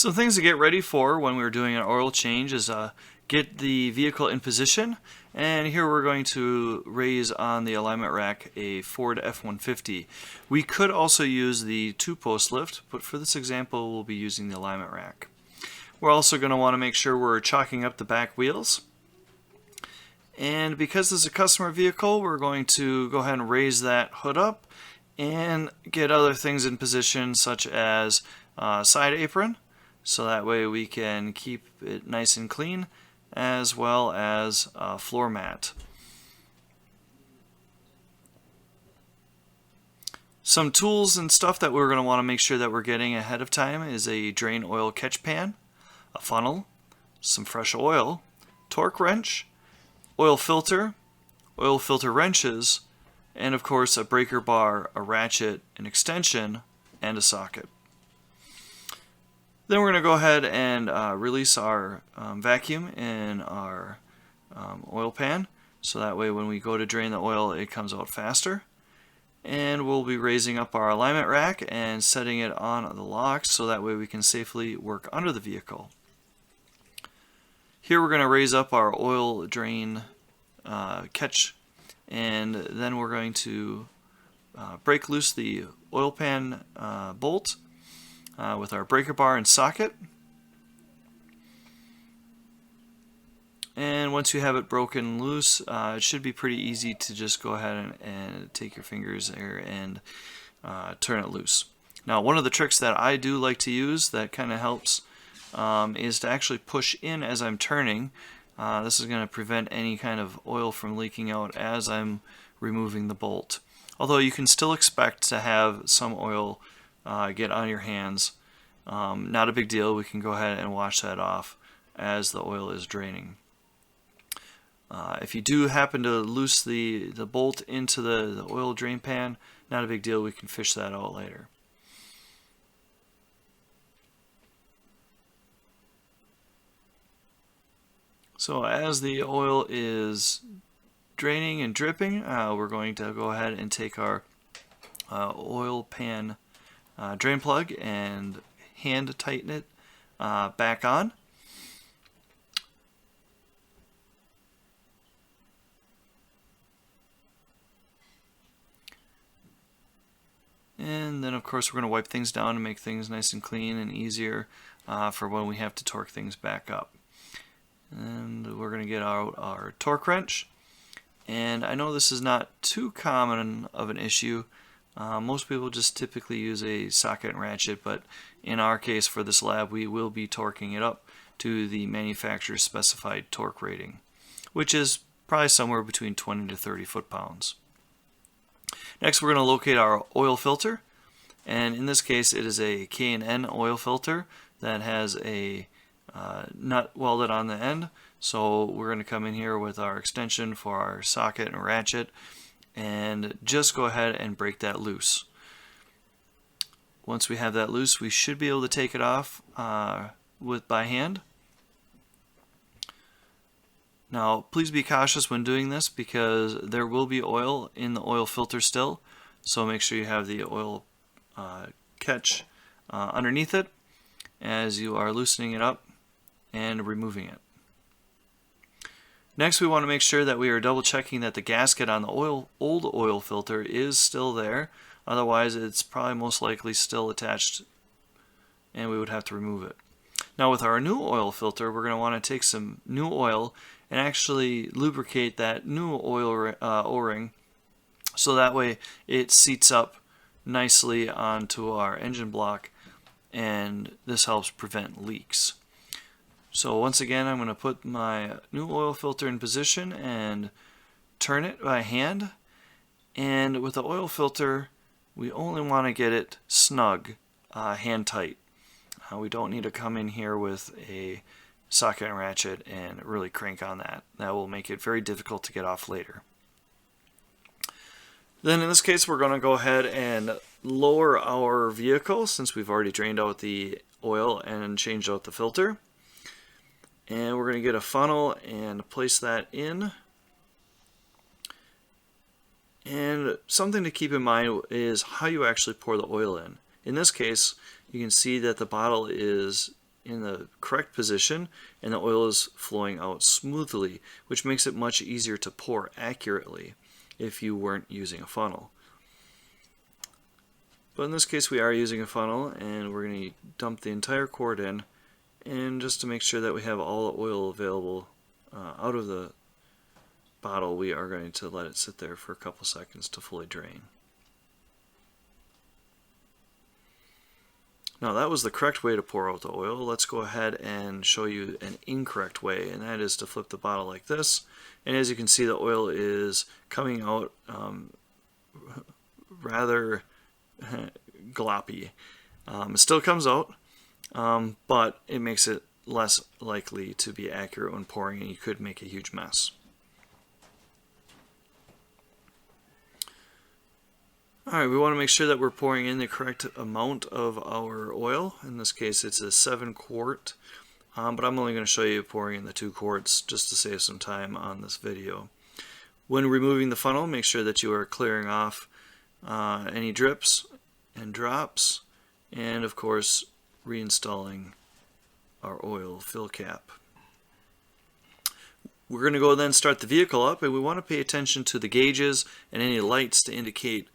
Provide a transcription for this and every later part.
Some things to get ready for when we're doing an oil change is get the vehicle in position, and here we're going to raise on the alignment rack a Ford F-150. We could also use the two-post lift, but for this example we'll be using the alignment rack. We're also going to want to make sure we're chalking up the back wheels. And because this is a customer vehicle, we're going to go ahead and raise that hood up and get other things in position, such as side apron, so that way we can keep it nice and clean, as well as floor mat. Some tools and stuff that we're going to want to make sure that we're getting ahead of time is a drain oil catch pan, a funnel, some fresh oil, torque wrench, oil filter wrenches, and of course a breaker bar, a ratchet, an extension, and a socket. Then we're going to go ahead and release our vacuum in our oil pan, so that way when we go to drain the oil it comes out faster. And we'll be raising up our alignment rack and setting it on the locks so that way we can safely work under the vehicle. Here we're going to raise up our oil drain catch, and then we're going to break loose the oil pan bolt with our breaker bar and socket. And once you have it broken loose, it should be pretty easy to just go ahead and take your fingers there and turn it loose. Now, one of the tricks that I do like to use that kind of helps is to actually push in as I'm turning. This is going to prevent any kind of oil from leaking out as I'm removing the bolt. Although you can still expect to have some oil get on your hands. Not a big deal. We can go ahead and wash that off as the oil is draining. If you do happen to loose the bolt into the oil drain pan, not a big deal. We can fish that out later. So as the oil is draining and dripping, we're going to go ahead and take our oil pan drain plug and hand tighten it back on. And then of course we're going to wipe things down to make things nice and clean and easier for when we have to torque things back up. And we're going to get out our torque wrench. And I know this is not too common of an issue. Most people just typically use a socket and ratchet, but in our case for this lab we will be torquing it up to the manufacturer's specified torque rating, which is probably somewhere between 20 to 30 foot-pounds. Next we're going to locate our oil filter, and in this case it is a K&N oil filter that has a nut welded on the end. So we're going to come in here with our extension for our socket and ratchet and just go ahead and break that loose. Once we have that loose, we should be able to take it off by hand. Now please be cautious when doing this because there will be oil in the oil filter still, so make sure you have the oil catch underneath it as you are loosening it up and removing it. Next we want to make sure that we are double checking that the gasket on the old oil filter is still there, otherwise it's probably most likely still attached and we would have to remove it. Now with our new oil filter we're going to want to take some new oil and actually lubricate that new oil O-ring so that way it seats up nicely onto our engine block, and this helps prevent leaks. So once again I'm going to put my new oil filter in position and turn it by hand, and with the oil filter we only want to get it snug, hand tight. We don't need to come in here with a socket and ratchet and really crank on that. That will make it very difficult to get off later. Then in this case we're going to go ahead and lower our vehicle since we've already drained out the oil and changed out the filter. And we're going to get a funnel and place that in. And something to keep in mind is how you actually pour the oil in. In this case, you can see that the bottle is in the correct position and the oil is flowing out smoothly, which makes it much easier to pour accurately if you weren't using a funnel. But in this case we are using a funnel, and we're going to dump the entire quart in, and just to make sure that we have all the oil available out of the bottle, we are going to let it sit there for a couple seconds to fully drain. Now that was the correct way to pour out the oil. Let's go ahead and show you an incorrect way, and that is to flip the bottle like this. And as you can see, the oil is coming out rather gloppy. It still comes out, but it makes it less likely to be accurate when pouring, and you could make a huge mess. Alright, we want to make sure that we're pouring in the correct amount of our oil. In this case it's a 7 quart, but I'm only going to show you pouring in the 2 quarts just to save some time on this video. When removing the funnel, make sure that you are clearing off any drips and drops, and of course reinstalling our oil fill cap. We're going to go then start the vehicle up, and we want to pay attention to the gauges and any lights to indicate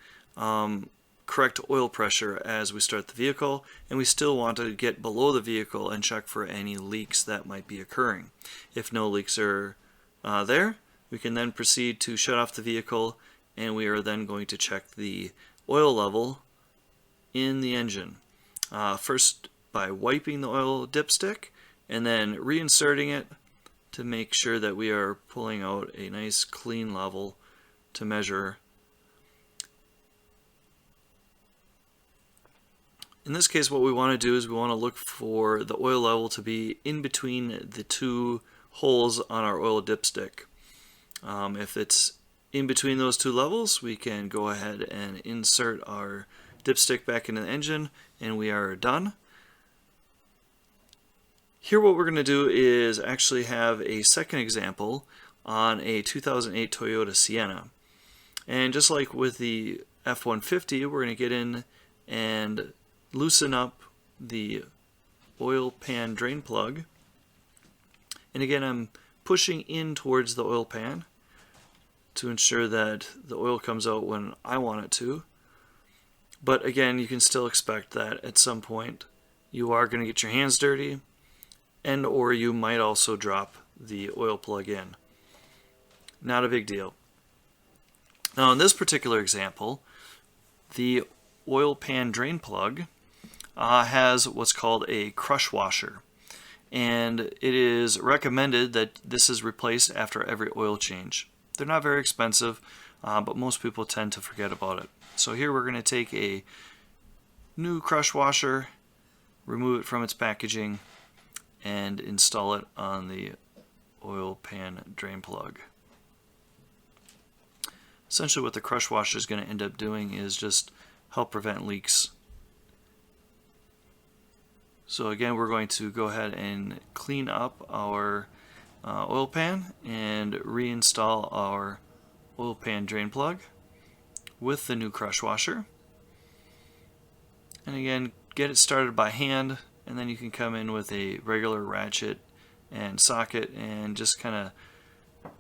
correct oil pressure as we start the vehicle, and we still want to get below the vehicle and check for any leaks that might be occurring. If no leaks are there, we can then proceed to shut off the vehicle, and we are then going to check the oil level in the engine. First by wiping the oil dipstick and then reinserting it to make sure that we are pulling out a nice clean level to measure. In this case, what we want to do is we want to look for the oil level to be in between the 2 holes on our oil dipstick. If it's in between those 2 levels, we can go ahead and insert our dipstick back into the engine, and we are done. Here what we're going to do is actually have a second example on a 2008 Toyota Sienna. And just like with the F-150, we're going to get in and loosen up the oil pan drain plug. And again, I'm pushing in towards the oil pan to ensure that the oil comes out when I want it to. But again, you can still expect that at some point you are going to get your hands dirty, and or you might also drop the oil plug in. Not a big deal. Now in this particular example, the oil pan drain plug has what's called a crush washer, and it is recommended that this is replaced after every oil change. They're not very expensive, but most people tend to forget about it. So here we're going to take a new crush washer, remove it from its packaging, and install it on the oil pan drain plug. Essentially what the crush washer is going to end up doing is just help prevent leaks. So again, we're going to go ahead and clean up our oil pan and reinstall our oil pan drain plug with the new crush washer. And again, get it started by hand, and then you can come in with a regular ratchet and socket and just kind of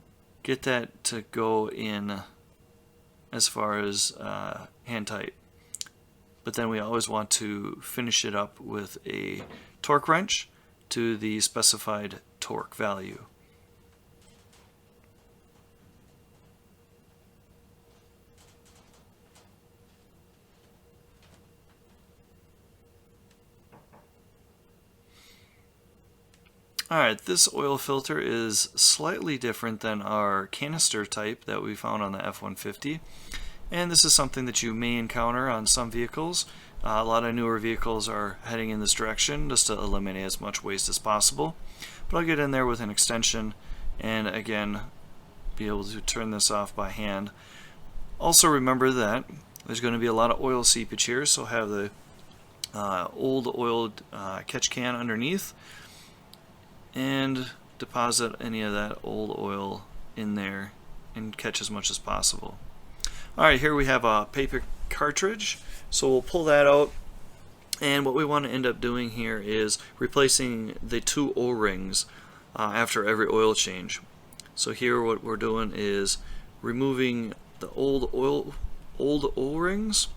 get that to go in as far as hand tight. But then we always want to finish it up with a torque wrench to the specified torque value. Alright, this oil filter is slightly different than our canister type that we found on the F-150, and this is something that you may encounter on some vehicles. A lot of newer vehicles are heading in this direction just to eliminate as much waste as possible. But I'll get in there with an extension and again be able to turn this off by hand. Also remember that there's going to be a lot of oil seepage here, so have the old oiled catch can underneath and deposit any of that old oil in there and catch as much as possible. Alright, here we have a paper cartridge, so we'll pull that out And what we want to end up doing here is replacing the 2 O-rings after every oil change. So here what we're doing is removing the old O-rings,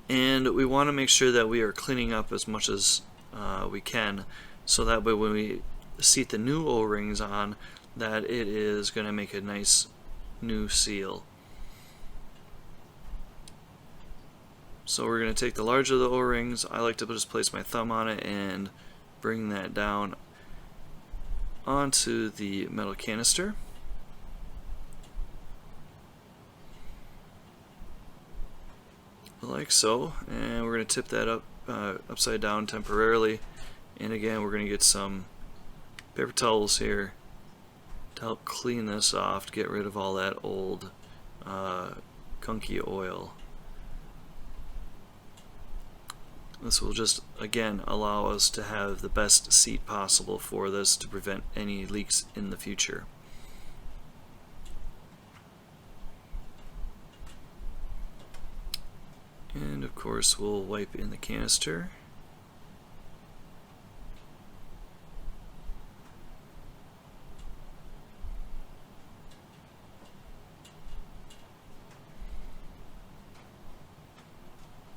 and we want to make sure that we are cleaning up as much as we can, so that way when we seat the new O-rings on, that it is going to make a nice new seal. So we're going to take the larger of the O-rings. I like to just place my thumb on it and bring that down onto the metal canister. Like so, and we're going to tip that up upside down temporarily, and again we're going to get some paper towels here to help clean this off, to get rid of all that old gunky oil. This will just again allow us to have the best seat possible for this to prevent any leaks in the future. And of course we'll wipe in the canister.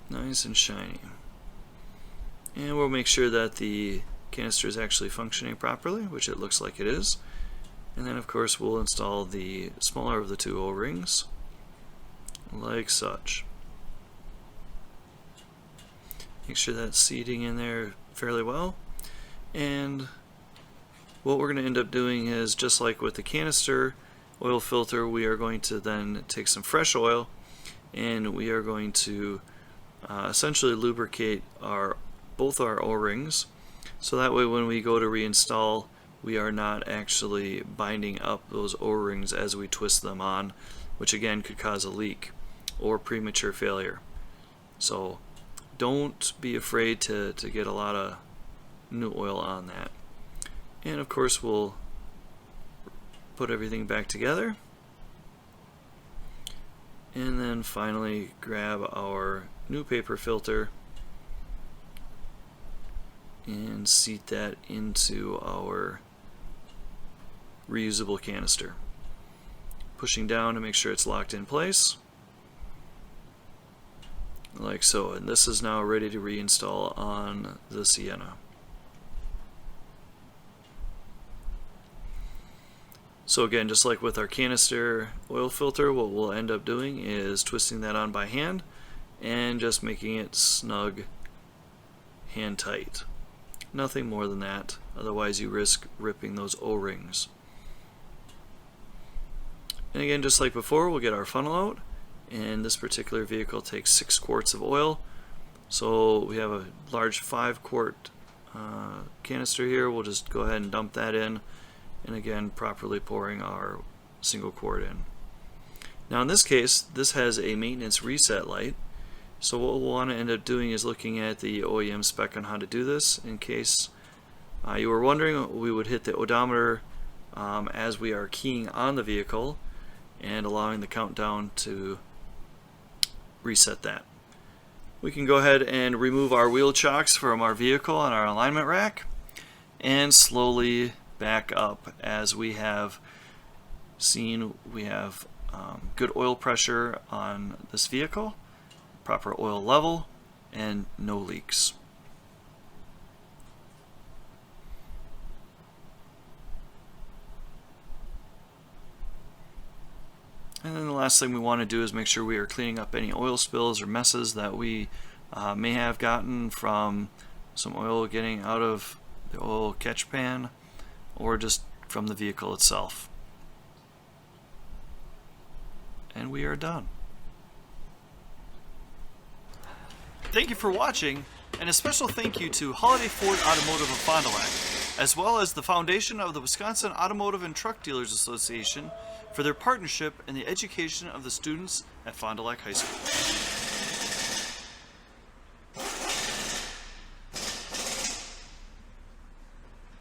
Nice and shiny. And we'll make sure that the canister is actually functioning properly, which it looks like it is. And then of course we'll install the smaller of the 2 O-rings, like such. Make sure that's seating in there fairly well. And what we're going to end up doing is, just like with the canister oil filter, we are going to then take some fresh oil and we are going to essentially lubricate both our O-rings, so that way when we go to reinstall, we are not actually binding up those O-rings as we twist them on, which again could cause a leak or premature failure. So don't be afraid to get a lot of new oil on that. And of course we'll put everything back together, and then finally grab our new paper filter and seat that into our reusable canister, pushing down to make sure it's locked in place, like so. And this is now ready to reinstall on the Sienna. So again, just like with our canister oil filter, what we'll end up doing is twisting that on by hand and just making it snug, hand tight. Nothing more than that, otherwise you risk ripping those O-rings. And again, just like before, we'll get our funnel out, and this particular vehicle takes 6 quarts of oil. So we have a large 5-quart canister here. We'll just go ahead and dump that in, and again properly pouring our single quart in. Now in this case, this has a maintenance reset light, so what we'll want to end up doing is looking at the OEM spec on how to do this. In case you were wondering, we would hit the odometer as we are keying on the vehicle and allowing the countdown to reset that. We can go ahead and remove our wheel chocks from our vehicle on our alignment rack and slowly back up. As we have seen, we have good oil pressure on this vehicle, proper oil level, and no leaks. And then the last thing we want to do is make sure we are cleaning up any oil spills or messes that we may have gotten from some oil getting out of the oil catch pan or just from the vehicle itself. And we are done. Thank you for watching, and a special thank you to Holiday Ford Automotive of Fond du Lac, as well as the Foundation of the Wisconsin Automotive and Truck Dealers Association for their partnership in the education of the students at Fond du Lac High School.